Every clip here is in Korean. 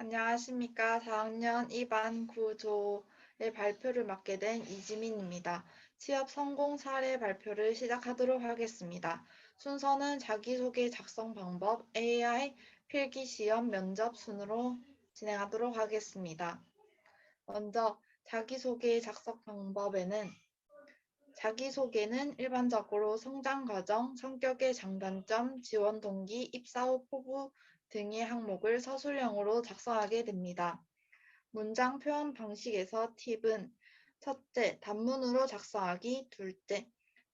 안녕하십니까. 4학년 2반 구조의 발표를 맡게 된 이지민입니다. 취업 성공 사례 발표를 시작하도록 하겠습니다. 순서는 자기소개 작성 방법, AI 필기 시험 면접 순으로 진행하도록 하겠습니다. 먼저 자기소개 작성 방법에는 자기소개는 일반적으로 성장 과정, 성격의 장단점, 지원 동기, 입사 후 포부 등의 항목을 서술형으로 작성하게 됩니다. 문장 표현 방식에서 팁은 첫째, 단문으로 작성하기, 둘째,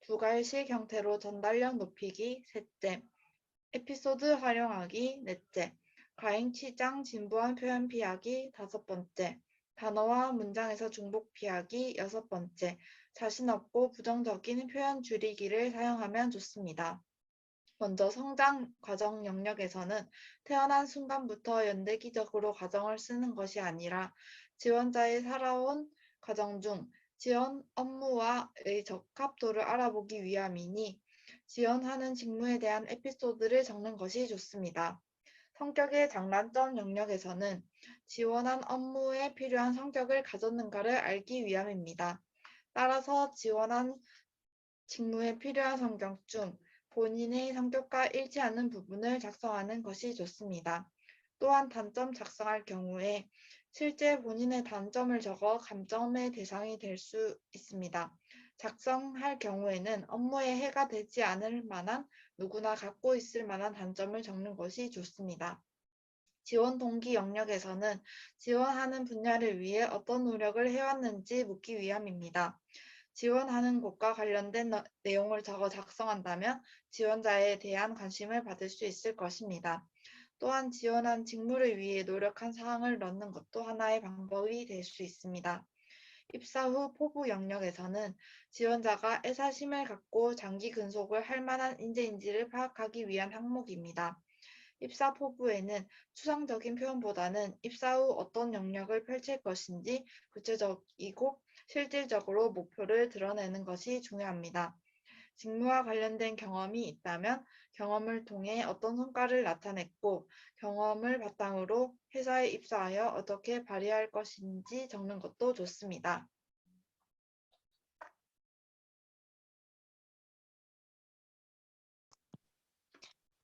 두갈식 형태로 전달력 높이기, 셋째, 에피소드 활용하기, 넷째, 과잉 취장, 진부한 표현 피하기, 다섯 번째, 단어와 문장에서 중복 피하기, 여섯 번째, 자신 없고 부정적인 표현 줄이기를 사용하면 좋습니다. 먼저 성장 과정 영역에서는 태어난 순간부터 연대기적으로 과정을 쓰는 것이 아니라 지원자의 살아온 과정 중 지원 업무와의 적합도를 알아보기 위함이니 지원하는 직무에 대한 에피소드를 적는 것이 좋습니다. 성격의 장단점 영역에서는 지원한 업무에 필요한 성격을 가졌는가를 알기 위함입니다. 따라서 지원한 직무에 필요한 성격 중 본인의 성격과 일치하는 부분을 작성하는 것이 좋습니다. 또한 단점 작성할 경우에 실제 본인의 단점을 적어 감점의 대상이 될 수 있습니다. 작성할 경우에는 업무에 해가 되지 않을 만한 누구나 갖고 있을 만한 단점을 적는 것이 좋습니다. 지원 동기 영역에서는 지원하는 분야를 위해 어떤 노력을 해왔는지 묻기 위함입니다. 지원하는 곳과 관련된 내용을 적어 작성한다면 지원자에 대한 관심을 받을 수 있을 것입니다. 또한 지원한 직무를 위해 노력한 사항을 넣는 것도 하나의 방법이 될 수 있습니다. 입사 후 포부 영역에서는 지원자가 애사심을 갖고 장기 근속을 할 만한 인재인지를 파악하기 위한 항목입니다. 입사 포부에는 추상적인 표현보다는 입사 후 어떤 영역을 펼칠 것인지 구체적이고 실질적으로 목표를 드러내는 것이 중요합니다. 직무와 관련된 경험이 있다면 경험을 통해 어떤 성과를 나타냈고 경험을 바탕으로 회사에 입사하여 어떻게 발휘할 것인지 적는 것도 좋습니다.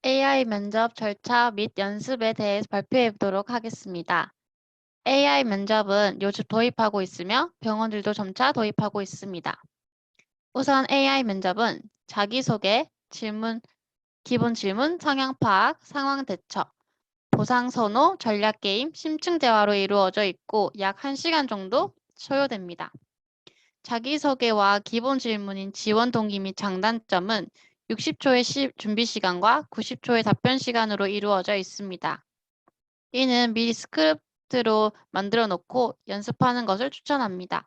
AI 면접 절차 및 연습에 대해 발표해 보도록 하겠습니다. AI 면접은 요즘 도입하고 있으며 병원들도 점차 도입하고 있습니다. 우선 AI 면접은 자기소개, 질문, 기본 질문, 성향 파악, 상황 대처, 보상 선호, 전략 게임, 심층 대화로 이루어져 있고 약 1시간 정도 소요됩니다. 자기소개와 기본 질문인 지원 동기 및 장단점은 60초의 준비 시간과 90초의 답변 시간으로 이루어져 있습니다. 이는 미리 스크립트로 만들어 놓고 연습하는 것을 추천합니다.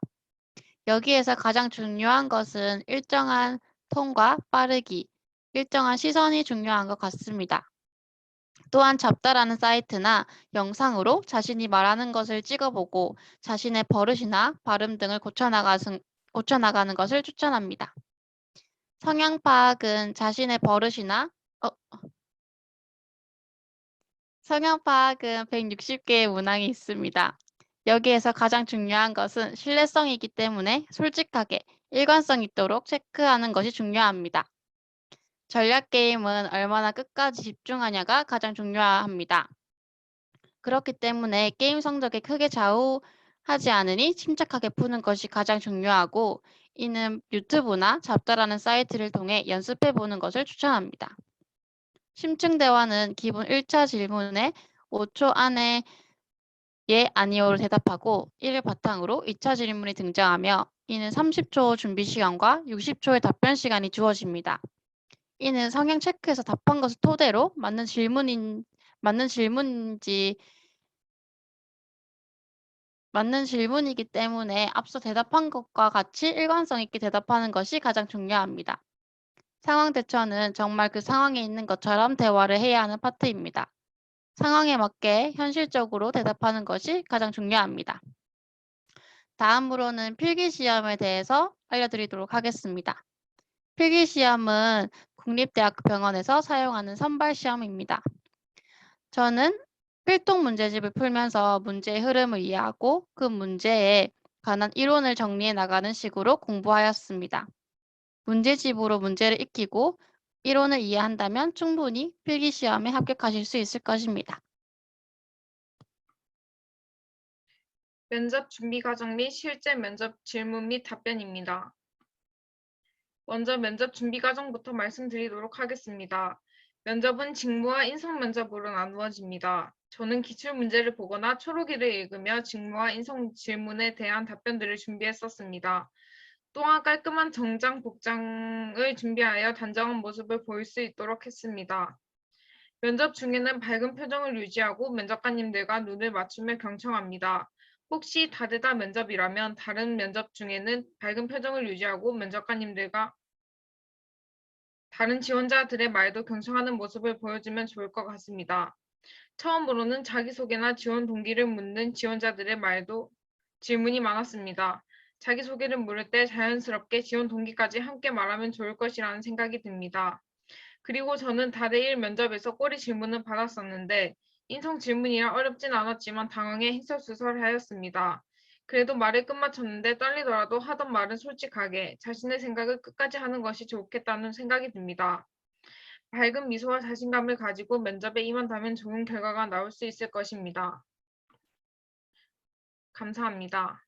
여기에서 가장 중요한 것은 일정한 톤과 빠르기, 일정한 시선이 중요한 것 같습니다. 또한 잡다라는 사이트나 영상으로 자신이 말하는 것을 찍어보고 자신의 버릇이나 발음 등을 고쳐나가는 것을 추천합니다. 성향 파악은 자신의 버릇이나 성향 파악은 160개의 문항이 있습니다. 여기에서 가장 중요한 것은 신뢰성이기 때문에 솔직하게 일관성 있도록 체크하는 것이 중요합니다. 전략 게임은 얼마나 끝까지 집중하냐가 가장 중요합니다. 그렇기 때문에 게임 성적에 크게 좌우하지 않으니 침착하게 푸는 것이 가장 중요하고 이는 유튜브나 잡다라는 사이트를 통해 연습해 보는 것을 추천합니다. 심층 대화는 기본 1차 질문에 5초 안에 예, 아니오로 대답하고 이를 바탕으로 2차 질문이 등장하며 이는 30초 준비 시간과 60초의 답변 시간이 주어집니다. 이는 성향 체크에서 답한 것을 토대로 맞는 질문이기 때문에 앞서 대답한 것과 같이 일관성 있게 대답하는 것이 가장 중요합니다. 상황 대처는 정말 그 상황에 있는 것처럼 대화를 해야 하는 파트입니다. 상황에 맞게 현실적으로 대답하는 것이 가장 중요합니다. 다음으로는 필기시험에 대해서 알려드리도록 하겠습니다. 필기시험은 국립대학병원에서 사용하는 선발시험입니다. 저는 필통 문제집을 풀면서 문제의 흐름을 이해하고 그 문제에 관한 이론을 정리해 나가는 식으로 공부하였습니다. 문제집으로 문제를 익히고 이론을 이해한다면 충분히 필기시험에 합격하실 수 있을 것입니다. 면접 준비 과정 및 실제 면접 질문 및 답변입니다. 먼저 면접 준비 과정부터 말씀드리도록 하겠습니다. 면접은 직무와 인성 면접으로 나누어집니다. 저는 기출 문제를 보거나 초록이를 읽으며 직무와 인성 질문에 대한 답변들을 준비했었습니다. 또한 깔끔한 정장 복장을 준비하여 단정한 모습을 보일 수 있도록 했습니다. 면접 중에는 밝은 표정을 유지하고 면접관님들과 눈을 맞추며 경청합니다. 혹시 다르다 면접이라면 다른 면접 중에는 밝은 표정을 유지하고 면접관님들과 다른 지원자들의 말도 경청하는 모습을 보여주면 좋을 것 같습니다. 처음으로는 자기소개나 지원 동기를 묻는 지원자들의 질문이 많았습니다. 자기소개를 물을 때 자연스럽게 지원 동기까지 함께 말하면 좋을 것이라는 생각이 듭니다. 그리고 저는 다대1 면접에서 꼬리 질문을 받았었는데 인성 질문이라 어렵진 않았지만 당황해 휘설수설하였습니다. 그래도 말을 끝마쳤는데 떨리더라도 하던 말은 솔직하게 자신의 생각을 끝까지 하는 것이 좋겠다는 생각이 듭니다. 밝은 미소와 자신감을 가지고 면접에 임한다면 좋은 결과가 나올 수 있을 것입니다. 감사합니다.